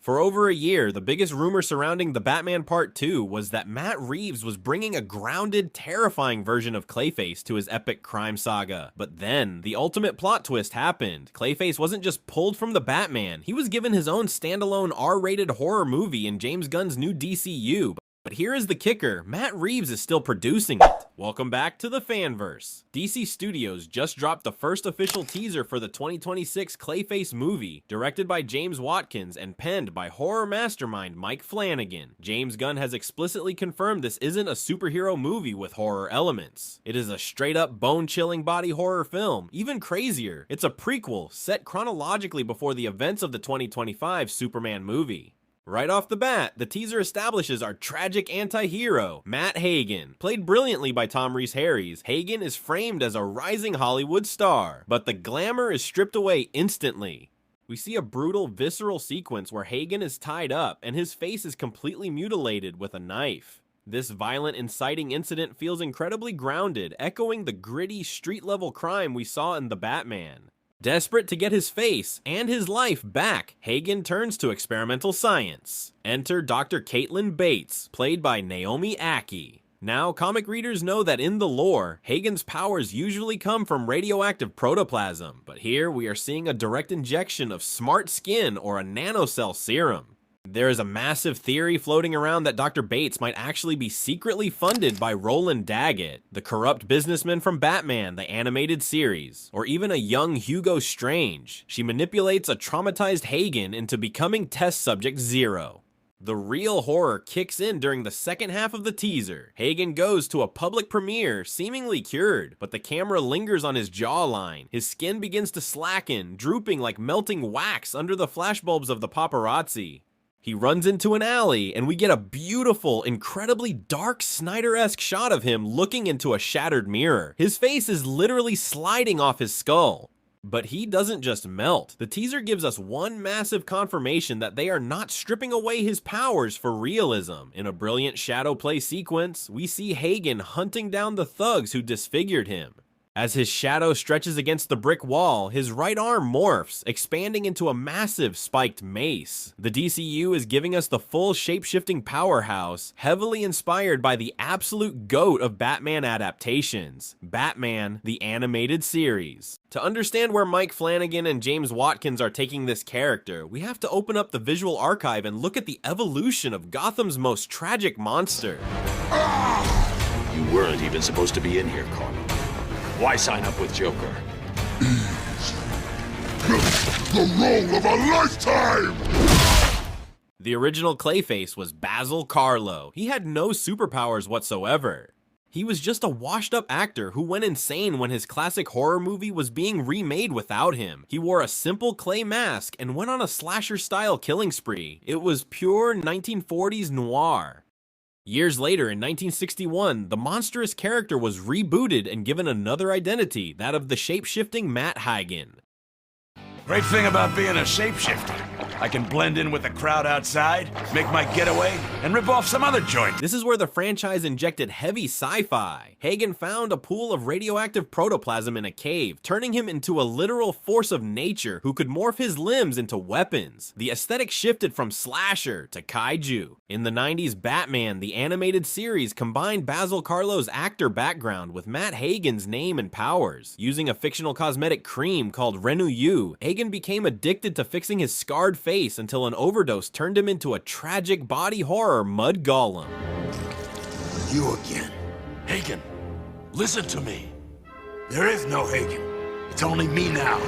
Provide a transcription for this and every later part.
For over a year, the biggest rumor surrounding The Batman Part 2 was that Matt Reeves was bringing a grounded, terrifying version of Clayface to his epic crime saga. But then, the ultimate plot twist happened. Clayface wasn't just pulled from the Batman, he was given his own standalone R-rated horror movie in James Gunn's new DCU. But here is the kicker, Matt Reeves is still producing it. Welcome back to the Fanverse. DC Studios just dropped the first official teaser for the 2026 Clayface movie, directed by James Watkins and penned by horror mastermind Mike Flanagan. James Gunn has explicitly confirmed this isn't a superhero movie with horror elements. It is a straight-up bone-chilling body horror film. Even crazier, it's a prequel set chronologically before the events of the 2025 Superman movie. Right off the bat, the teaser establishes our tragic anti-hero, Matt Hagen. Played brilliantly by Tom Rhys-Harries, Hagen is framed as a rising Hollywood star, but the glamour is stripped away instantly. We see a brutal, visceral sequence where Hagen is tied up and his face is completely mutilated with a knife. This violent, inciting incident feels incredibly grounded, echoing the gritty, street-level crime we saw in The Batman. Desperate to get his face and his life back, Hagen turns to experimental science. Enter Dr. Caitlin Bates, played by Naomi Ackie. Now, comic readers know that in the lore, Hagen's powers usually come from radioactive protoplasm, but here we are seeing a direct injection of smart skin or a nanocell serum. There is a massive theory floating around that Dr. Bates might actually be secretly funded by Roland Daggett, the corrupt businessman from Batman, the animated series, or even a young Hugo Strange. She manipulates a traumatized Hagen into becoming test subject 0. The real horror kicks in during the second half of the teaser. Hagen goes to a public premiere, seemingly cured, but the camera lingers on his jawline. His skin begins to slacken, drooping like melting wax under the flashbulbs of the paparazzi. He runs into an alley, and we get a beautiful, incredibly dark Snyder-esque shot of him looking into a shattered mirror. His face is literally sliding off his skull. But he doesn't just melt. The teaser gives us one massive confirmation that they are not stripping away his powers for realism. In a brilliant shadow play sequence, we see Hagen hunting down the thugs who disfigured him. As his shadow stretches against the brick wall, his right arm morphs, expanding into a massive spiked mace. The DCU is giving us the full shape-shifting powerhouse, heavily inspired by the absolute GOAT of Batman adaptations, Batman, the animated series. To understand where Mike Flanagan and James Watkins are taking this character, we have to open up the visual archive and look at the evolution of Gotham's most tragic monster. You weren't even supposed to be in here, Carl. Why sign up with Joker? The role of a lifetime! The original Clayface was Basil Karlo. He had no superpowers whatsoever. He was just a washed-up actor who went insane when his classic horror movie was being remade without him. He wore a simple clay mask and went on a slasher-style killing spree. It was pure 1940s noir. Years later, in 1961, the monstrous character was rebooted and given another identity, that of the shape-shifting Matt Hagen. Great thing about being a shapeshifter. I can blend in with the crowd outside, make my getaway, and rip off some other joint. This is where the franchise injected heavy sci-fi. Hagen found a pool of radioactive protoplasm in a cave, turning him into a literal force of nature who could morph his limbs into weapons. The aesthetic shifted from slasher to kaiju. In the 90s, Batman, the animated series, combined Basil Karlo's actor background with Matt Hagen's name and powers. Using a fictional cosmetic cream called Renew, Hagen became addicted to fixing his scarred face until an overdose turned him into a tragic body horror mud golem. You again. Hagen, listen to me. There is no Hagen. It's only me now.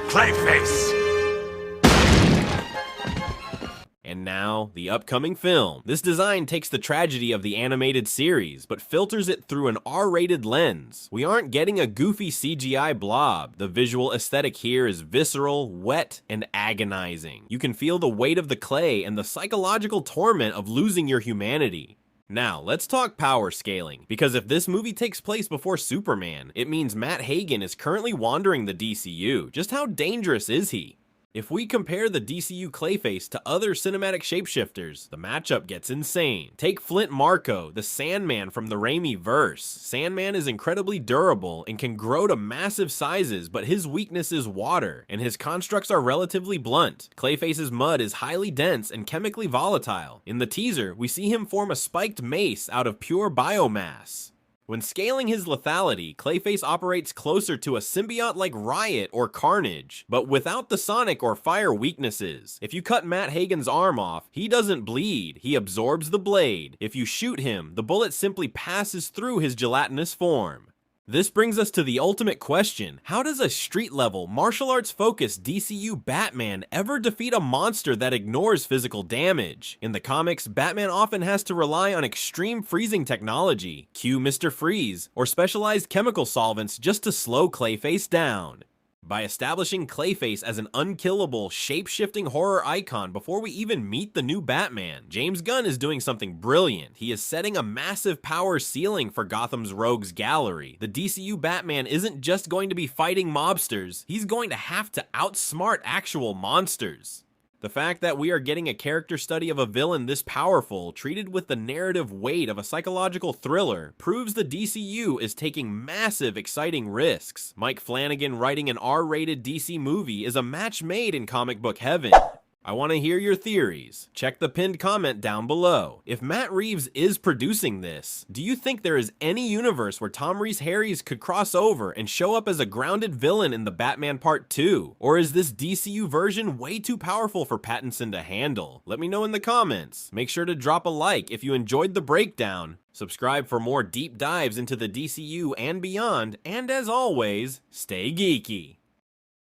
Clayface! And now, the upcoming film. This design takes the tragedy of the animated series, but filters it through an R-rated lens. We aren't getting a goofy CGI blob. The visual aesthetic here is visceral, wet, and agonizing. You can feel the weight of the clay and the psychological torment of losing your humanity. Now, let's talk power scaling, because if this movie takes place before Superman, it means Matt Hagen is currently wandering the DCU. Just how dangerous is he? If we compare the DCU Clayface to other cinematic shapeshifters, the matchup gets insane. Take Flint Marko, the Sandman from the Raimi verse. Sandman is incredibly durable and can grow to massive sizes, but his weakness is water, and his constructs are relatively blunt. Clayface's mud is highly dense and chemically volatile. In the teaser, we see him form a spiked mace out of pure biomass. When scaling his lethality, Clayface operates closer to a symbiote like Riot or Carnage, but without the sonic or fire weaknesses. If you cut Matt Hagen's arm off, he doesn't bleed, he absorbs the blade. If you shoot him, the bullet simply passes through his gelatinous form. This brings us to the ultimate question: how does a street-level, martial arts-focused DCU Batman ever defeat a monster that ignores physical damage? In the comics, Batman often has to rely on extreme freezing technology, cue Mr. Freeze, or specialized chemical solvents just to slow Clayface down. By establishing Clayface as an unkillable, shape-shifting horror icon before we even meet the new Batman, James Gunn is doing something brilliant. He is setting a massive power ceiling for Gotham's rogues gallery. The DCU Batman isn't just going to be fighting mobsters, he's going to have to outsmart actual monsters. The fact that we are getting a character study of a villain this powerful, treated with the narrative weight of a psychological thriller, proves the DCU is taking massive, exciting risks. Mike Flanagan writing an R-rated DC movie is a match made in comic book heaven. I want to hear your theories. Check the pinned comment down below. If Matt Reeves is producing this, do you think there is any universe where Tom Rhys-Harries could cross over and show up as a grounded villain in the Batman Part 2? Or is this DCU version way too powerful for Pattinson to handle? Let me know in the comments. Make sure to drop a like if you enjoyed the breakdown. Subscribe for more deep dives into the DCU and beyond, and as always, stay geeky.